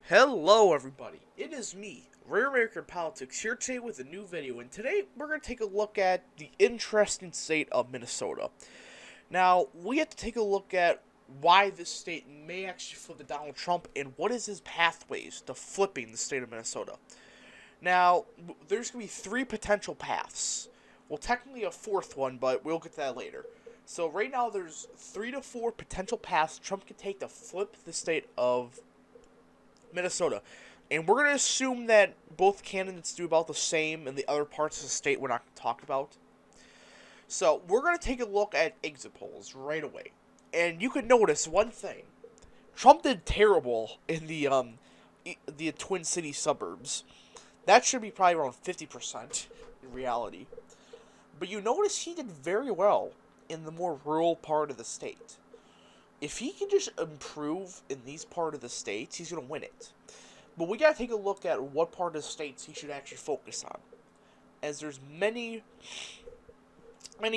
Hello everybody, it is me, Rare American Politics, here today with a new video, and today we're going to take a look at the interesting state of Minnesota. Now, we have to take a look at why this state may actually flip to Donald Trump, and what is his pathways to flipping the state of Minnesota. Now, there's going to be three potential paths. Well, technically a fourth one, but we'll get to that later. So right now there's 3 to 4 potential paths Trump can take to flip the state of Minnesota. And we're going to assume that both candidates do about the same in the other parts of the state we're not going to talk about. So we're going to take a look at exit polls right away. And you can notice one thing. Trump did terrible in the Twin City suburbs. That should be probably around 50% in reality. But you notice he did very well in the more rural part of the state. If he can just improve in these part of the states, he's going to win it. But we got to take a look at what part of the states he should actually focus on, as there's many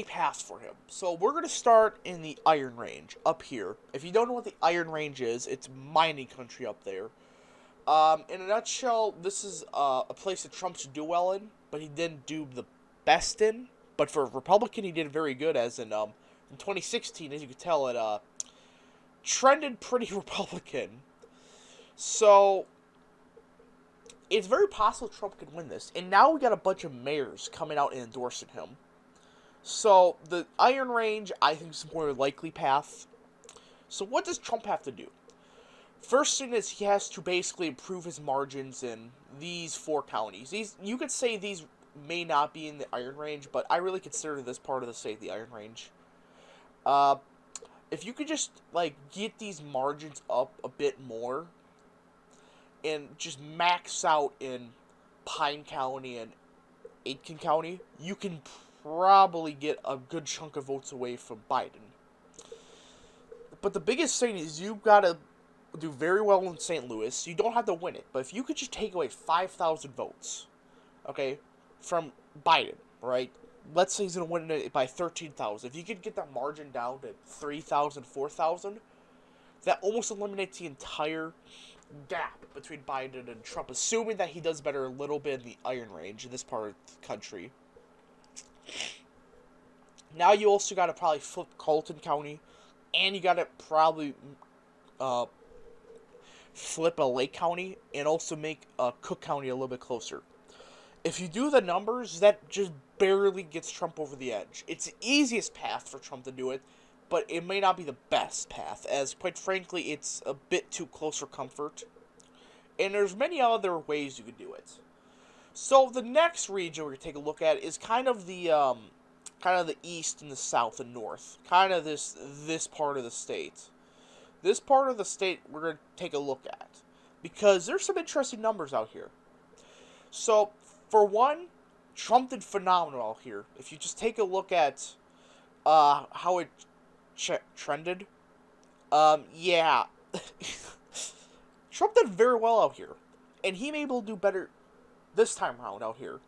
paths for him. So we're going to start in the Iron Range, up here. If you don't know what the Iron Range is, it's mining country up there. In a nutshell, this is a place that Trump should do well in, but he didn't do the best in. But for a Republican, he did very good, as in 2016, as you could tell, it trended pretty Republican. So it's very possible Trump could win this. And now we got a bunch of mayors coming out and endorsing him. So the Iron Range, I think, is a more likely path. So what does Trump have to do? First thing is he has to basically improve his margins in these 4 counties. You could say these may not be in the Iron Range, but I really consider this part of the state the Iron Range. If you could just, get these margins up a bit more and just max out in Pine County and Aitkin County, you can probably get a good chunk of votes away from Biden. But the biggest thing is you gotta do very well in St. Louis. You don't have to win it, but if you could just take away 5,000 votes, okay, from Biden, right? Let's say he's going to win it by 13,000. If you could get that margin down to 3,000, 4,000, that almost eliminates the entire gap between Biden and Trump, assuming that he does better a little bit in the Iron Range in this part of the country. Now you also got to probably flip Colton County, and you got to probably flip a Lake County, and also make Cook County a little bit closer. If you do the numbers, that just barely gets Trump over the edge. It's the easiest path for Trump to do it, but it may not be the best path, as quite frankly, it's a bit too close for comfort. And there's many other ways you could do it. So the next region we're gonna take a look at is kind of the east and the south and north, kind of this part of the state. This part of the state we're gonna take a look at because there's some interesting numbers out here. So for one, Trump did phenomenal here. If you just take a look at how it trended, yeah, Trump did very well out here, and he may be able to do better this time around out here.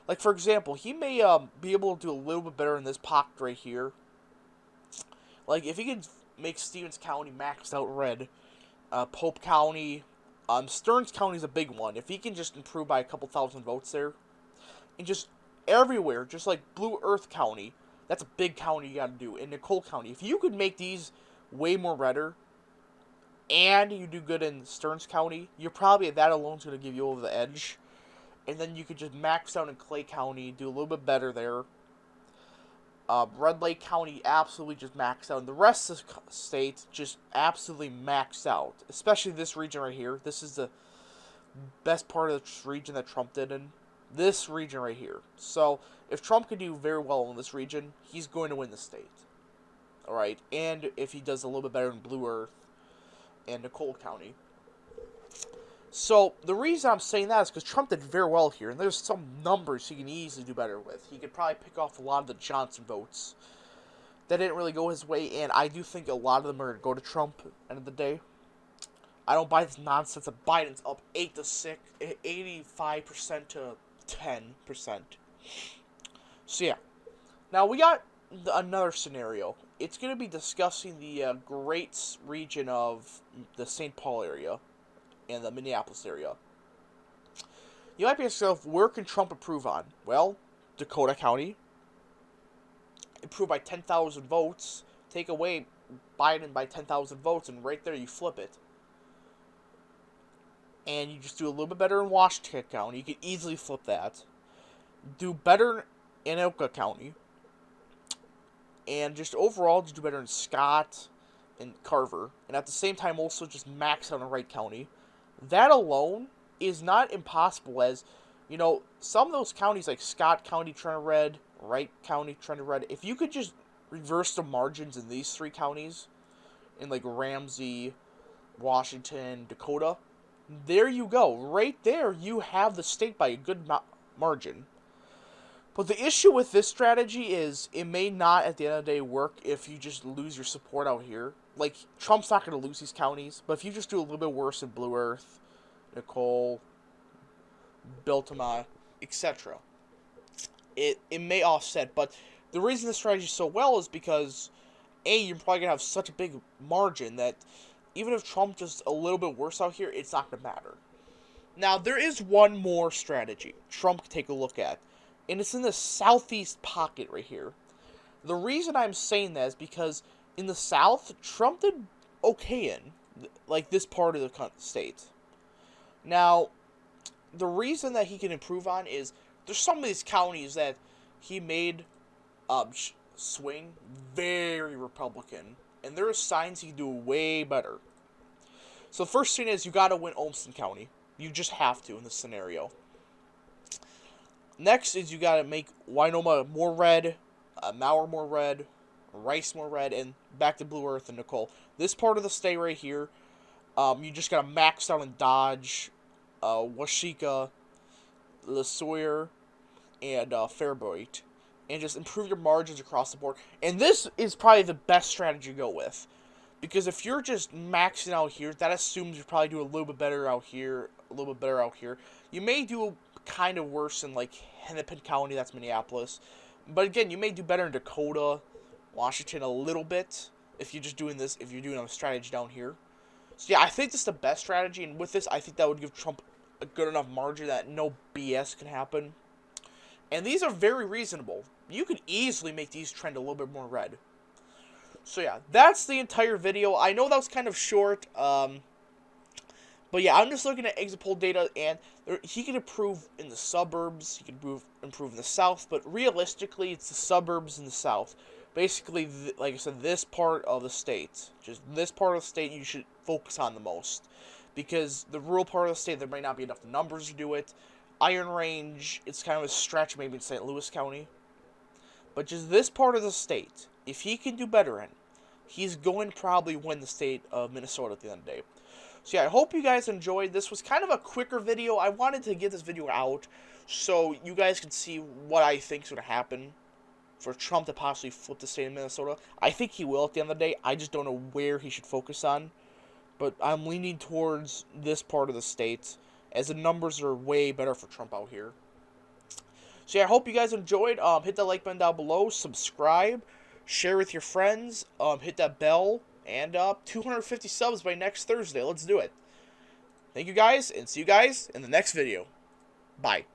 Like, for example, he may be able to do a little bit better in this pocket right here. Like, if he can make Stevens County maxed out red, Pope County, Stearns County is a big one. If he can just improve by a couple thousand votes there, and just everywhere, just like Blue Earth County, that's a big county you gotta do. In Nicole County, if you could make these way more redder, and you do good in Stearns County, you're probably, that alone's gonna give you over the edge. And then you could just max out in Clay County, do a little bit better there. Red Lake County absolutely just maxed out. And the rest of the state just absolutely maxed out. Especially this region right here. This is the best part of the region that Trump did in. This region right here. So, if Trump can do very well in this region, he's going to win the state. Alright, and if he does a little bit better in Blue Earth and Nicole County. So, the reason I'm saying that is because Trump did very well here, and there's some numbers he can easily do better with. He could probably pick off a lot of the Johnson votes that didn't really go his way, and I do think a lot of them are going to go to Trump at the end of the day. I don't buy this nonsense that Biden's up 85% to 10%. So, yeah. Now, we got another scenario. It's going to be discussing the Great region of the St. Paul area. and the Minneapolis area. You might be asking yourself, where can Trump improve on? Well, Dakota County. Improve by 10,000 votes. Take away Biden by 10,000 votes, and right there you flip it. And you just do a little bit better in Washington County. You can easily flip that. Do better in Anoka County. And just overall, just do better in Scott and Carver. And at the same time, also just max out in Wright County. That alone is not impossible, as, you know, some of those counties like Scott County, Trent Red, Wright County, Trent Red, if you could just reverse the margins in these 3 counties, in like Ramsey, Washington, Dakota, there you go. Right there, you have the state by a good margin. But the issue with this strategy is it may not, at the end of the day, work if you just lose your support out here. Like, Trump's not going to lose these counties, but if you just do a little bit worse in Blue Earth, Nicole, Biltmore, etc., it may offset. But the reason this strategy is so well is because, A, you're probably going to have such a big margin that even if Trump does a little bit worse out here, it's not going to matter. Now, there is one more strategy Trump can take a look at, and it's in the southeast pocket right here. The reason I'm saying that is because in the South, Trump did okay in, like, this part of the state. Now, the reason that he can improve on is there's some of these counties that he made swing very Republican, and there are signs he can do way better. So the first thing is you got to win Olmsted County. You just have to in this scenario. Next is you got to make Winoma more red, Mauer more red, Rice more red, and back to Blue Earth and Nicole. This part of the state right here, you just got to max out in Dodge, Washika, LeSawyer, and Faribault, and just improve your margins across the board. And this is probably the best strategy to go with, because if you're just maxing out here, that assumes you probably do a little bit better out here, a little bit better out here. You may do kind of worse in, like, Hennepin County, that's Minneapolis. But again, you may do better in Dakota, Washington a little bit, if you're just doing this, if you're doing a strategy down here. So yeah, I think this is the best strategy, and with this, I think that would give Trump a good enough margin that no BS can happen. And these are very reasonable. You could easily make these trend a little bit more red. So yeah, that's the entire video. I know that was kind of short, but yeah, I'm just looking at exit poll data, and he can improve in the suburbs, he can improve in the South, but realistically, it's the suburbs in the South. Basically, like I said, this part of the state, just this part of the state you should focus on the most. Because the rural part of the state, there might not be enough numbers to do it. Iron Range, it's kind of a stretch maybe in St. Louis County. But just this part of the state, if he can do better in, he's going to probably win the state of Minnesota at the end of the day. So yeah, I hope you guys enjoyed. This was kind of a quicker video. I wanted to get this video out so you guys can see what I think is going to happen for Trump to possibly flip the state of Minnesota. I think he will at the end of the day. I just don't know where he should focus on. But I'm leaning towards this part of the state, as the numbers are way better for Trump out here. So yeah, I hope you guys enjoyed. Hit that like button down below, subscribe, share with your friends, hit that bell, and 250 subs by next Thursday. Let's do it. Thank you guys, and see you guys in the next video. Bye.